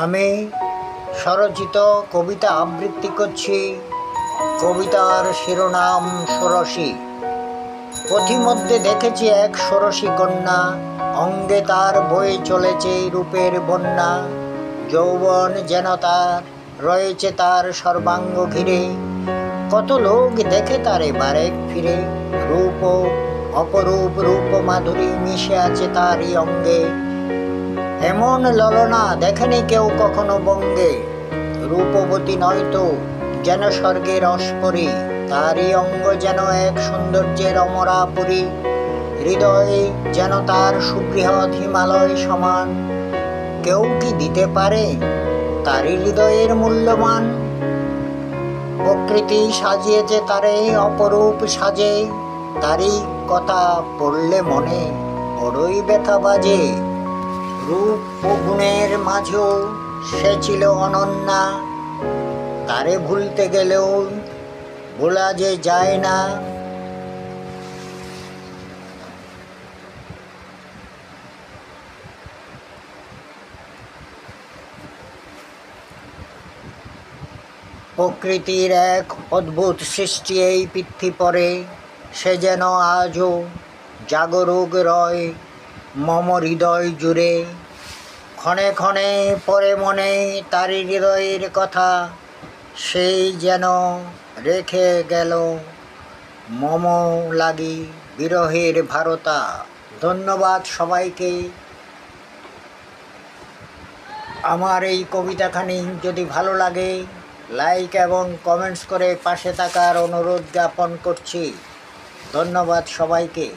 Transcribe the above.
আমি স্বরচিত কবিতা আবৃত্তি করছি। কবিতার শিরোনাম ষোড়শী। পথিমধ্যে দেখেছি এক ষোড়শী কন্যা, অঙ্গে তার বয়ে চলেছে রূপের বন্যা। যৌবন যেন তার রয়েছে তার সর্বাঙ্গ ঘিরে, কত লোক দেখে তারে বারেক ফিরে। রূপ ও অপরূপ রূপ মাধুরী মিশে আছে তারই অঙ্গে, এমন ললনা দেখেনি কেউ কখনো বঙ্গে। রূপবতী নয়তো যেন স্বর্গের অস্পরী, তারই অঙ্গ যেন এক সৌন্দর্যের অমরাপুরী। হৃদয়ে যেন তার সুবৃহৎ হিমালয় সমান, কেউ কি দিতে পারে তারই হৃদয়ের মূল্যমান? প্রকৃতি সাজিয়েছে তারে অপরূপ সাজে, তারই কথা পড়লে মনে বড়ই ব্যথা বাজে। রূপ ও গুণের মাঝেও সে ছিল অনন্যা, তারে ভুলতে গেলেও ভোলা যে যায় না। প্রকৃতির এক অদ্ভুত সৃষ্টি এই পৃথ্বী পরে, সে যেন আজও জাগরুক রয় মম হৃদয় জুড়ে। ক্ষণে ক্ষণে পরে মনে তারি হৃদয়ের কথা, সেই যেন রেখে গেল মম লাগি বিরহের ভারতা। ধন্যবাদ সবাইকে। আমার এই কবিতাখানি যদি ভালো লাগে, লাইক এবং কমেন্টস করে পাশে থাকার অনুরোধ জ্ঞাপন করছি। ধন্যবাদ সবাইকে।